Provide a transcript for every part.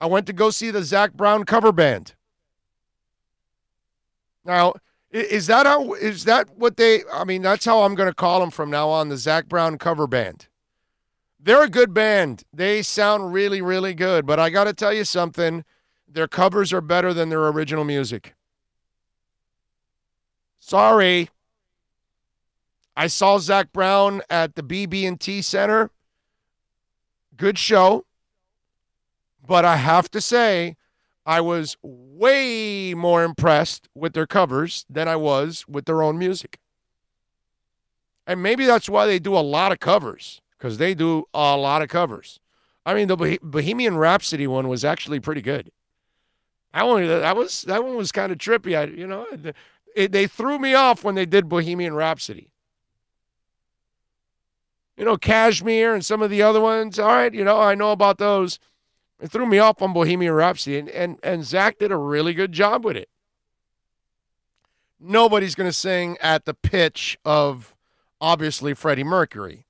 I went to go see the Zac Brown Cover Band. Now, is that what they, I mean, that's how I'm going to call them from now on, the Zac Brown Cover Band. They're a good band. They sound really, really good. But I got to tell you something. Their covers are better than their original music. Sorry. I saw Zac Brown at the BB&T Center. Good show. But I have to say, I was way more impressed with their covers than I was with their own music. And maybe that's why they do a lot of covers, because they do a lot of covers. I mean, the Bohemian Rhapsody one was actually pretty good. That one was kind of trippy. They threw me off when they did Bohemian Rhapsody. Kashmir and some of the other ones. All right, I know about those. It threw me off on Bohemian Rhapsody, and Zach did a really good job with it. Nobody's going to sing at the pitch of, obviously, Freddie Mercury.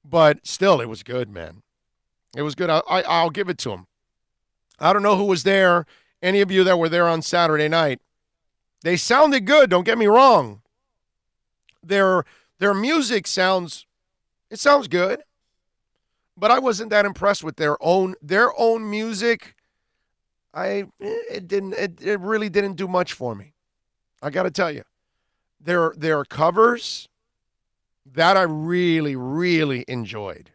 But still, it was good, man. It was good. I'll give it to him. I don't know who was there. Any of you that were there on Saturday night. They sounded good, don't get me wrong. Their music sounds good. But I wasn't that impressed with their own music. It really didn't do much for me. I got to tell you. Their covers, that I really, really enjoyed.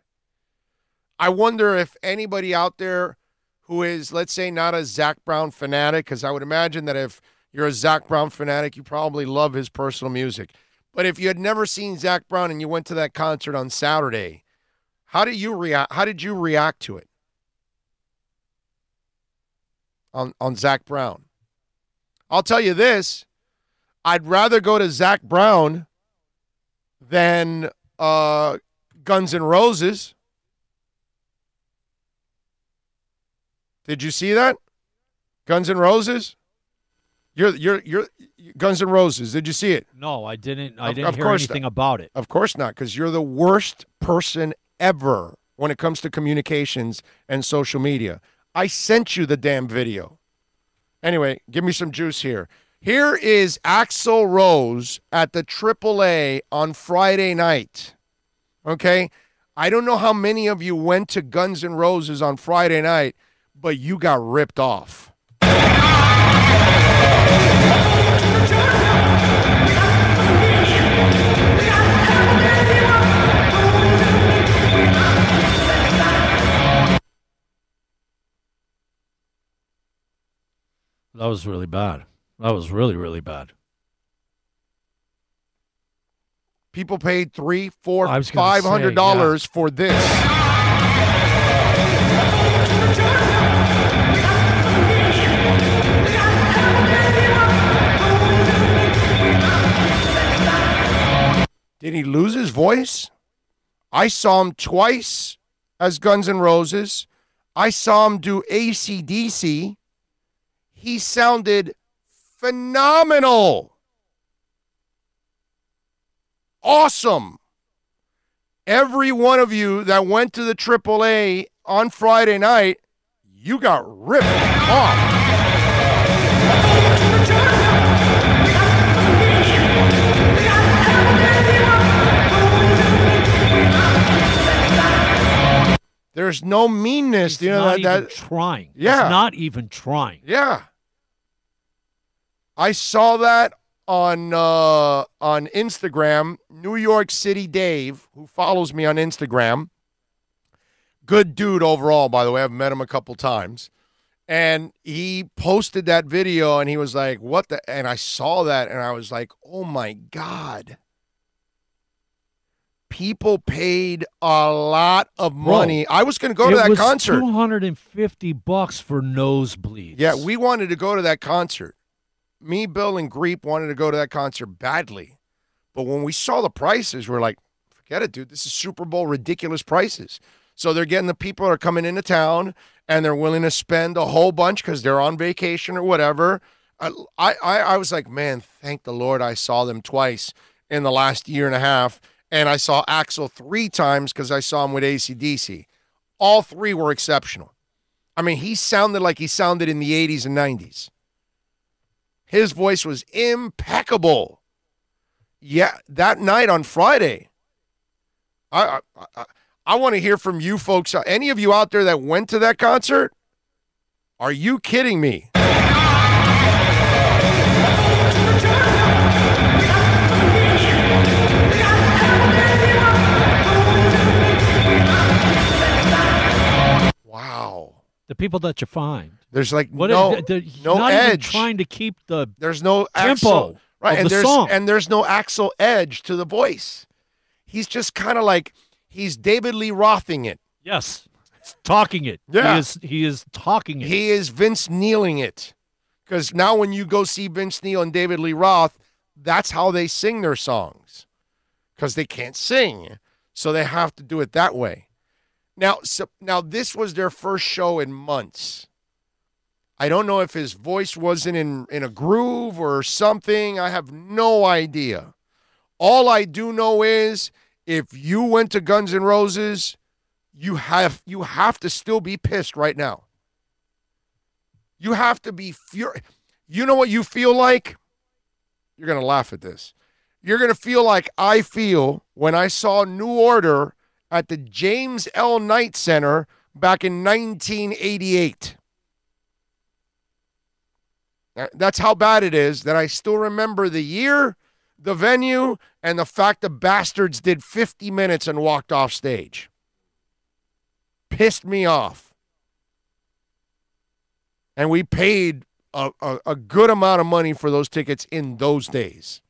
I wonder if anybody out there who is, let's say, not a Zac Brown fanatic, because I would imagine that if you're a Zac Brown fanatic, you probably love his personal music. But if you had never seen Zac Brown and you went to that concert on Saturday, how did you react to it? On Zac Brown? I'll tell you this. I'd rather go to Zac Brown than Guns N' Roses. Did you see that? Guns N' Roses? You're Guns N' Roses. Did you see it? No, I didn't. I didn't hear anything about it. Of course not, because you're the worst person ever when it comes to communications and social media. I sent you the damn video. Anyway, give me some juice here. Here is Axl Rose at the AAA on Friday night. Okay? I don't know how many of you went to Guns N' Roses on Friday night, but you got ripped off. That was really bad. That was really, really bad. People paid $300, $400, $500 for this. Did he lose his voice? I saw him twice as Guns N' Roses. I saw him do AC/DC. He sounded phenomenal. Awesome. Every one of you that went to the AAA on Friday night, you got ripped off. There's no meanness. He's not even trying. Yeah. He's not even trying. Yeah. I saw that on Instagram. New York City Dave, who follows me on Instagram, good dude overall, by the way. I've met him a couple times. And he posted that video, and he was like, what the? And I saw that, and I was like, oh, my God. People paid a lot of money. Bro, I was going to go to that concert. It was $250 for nosebleeds. Yeah, we wanted to go to that concert. Me, Bill, and Greep wanted to go to that concert badly. But when we saw the prices, we're like, forget it, dude. This is Super Bowl ridiculous prices. So they're getting the people that are coming into town, and they're willing to spend a whole bunch because they're on vacation or whatever. I was like, man, thank the Lord I saw them twice in the last year and a half. And I saw Axl 3 times because I saw him with AC/DC. All 3 were exceptional. I mean, he sounded like he sounded in the 80s and 90s. His voice was impeccable. Yeah, that night on Friday, I want to hear from you folks. Any of you out there that went to that concert? Are you kidding me? Wow. The people that you find. There's like What no not even edge. trying to keep the There's no tempo axle, right? of the song. And there's no axle edge to the voice. He's just kind of like he's David Lee Rothing it. Yes. Talking it. Yeah. He is talking it. He is Vince Nealing it. Because now when you go see Vince Neil and David Lee Roth, that's how they sing their songs. Because they can't sing. So they have to do it that way. Now this was their first show in months. I don't know if his voice wasn't in a groove or something. I have no idea. All I do know is if you went to Guns N' Roses, you have to still be pissed right now. You have to be furious. You know what you feel like? You're going to laugh at this. You're going to feel like I feel when I saw New Order at the James L. Knight Center back in 1988. That's how bad it is that I still remember the year, the venue, and the fact the bastards did 50 minutes and walked off stage. Pissed me off. And we paid a good amount of money for those tickets in those days.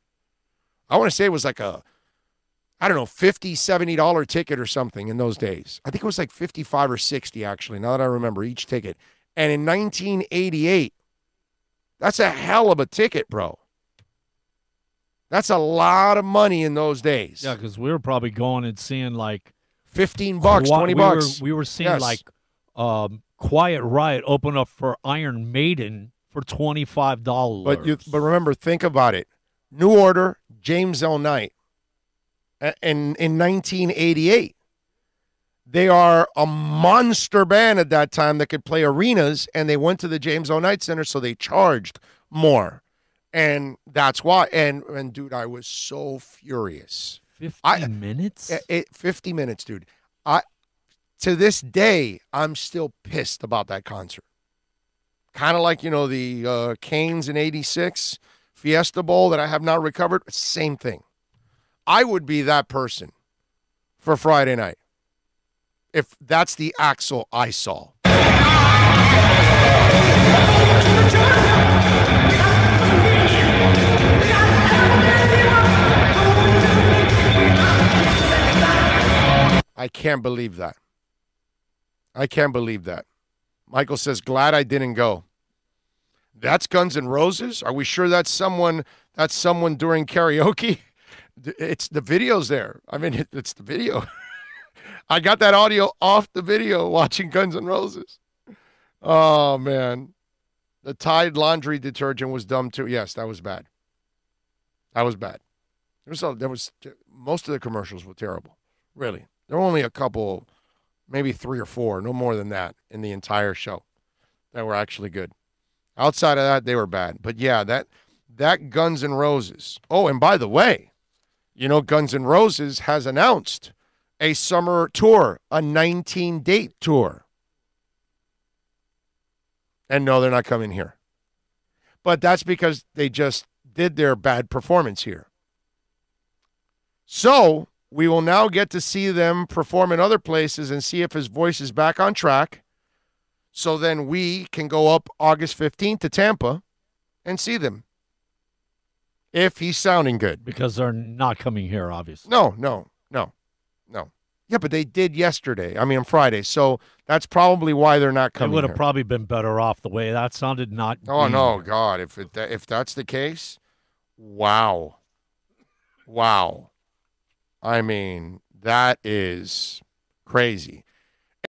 I want to say it was like $50, $70 ticket or something in those days. I think it was like 55 or 60 actually, now that I remember each ticket. And in 1988, that's a hell of a ticket, bro. That's a lot of money in those days. Yeah, because we were probably going and seeing like $15, $20. We were seeing like Quiet Riot open up for Iron Maiden for $25. But remember, think about it. New Order, James L. Knight, in 1988. They are a monster band at that time that could play arenas, and they went to the James L. Knight Center, so they charged more. And that's why. And dude, I was so furious. 50 minutes? 50 minutes, dude. To this day, I'm still pissed about that concert. Kind of like, the Canes in 86 Fiesta Bowl that I have not recovered. Same thing. I would be that person for Friday night if that's the Axl I saw. I can't believe that. Michael says, glad I didn't go. That's Guns N' Roses? Are we sure that's someone during karaoke? It's the video's there. I mean, it's the video. I got that audio off the video watching Guns N' Roses. Oh, man. The Tide laundry detergent was dumb, too. Yes, that was bad. Most of the commercials were terrible. Really. There were only a couple, maybe 3 or 4, no more than that in the entire show that were actually good. Outside of that, they were bad. But yeah, that Guns N' Roses. Oh, and by the way, Guns N' Roses has announced a summer tour, a 19-date tour. And no, they're not coming here. But that's because they just did their bad performance here. So we will now get to see them perform in other places and see if his voice is back on track. So then we can go up August 15th to Tampa and see them. If he's sounding good. Because they're not coming here, obviously. No. Yeah, but they did on Friday. So that's probably why they're not coming It would have here. probably been better off the way that sounded not. Oh, no, God. If that's the case, wow. I mean, that is crazy.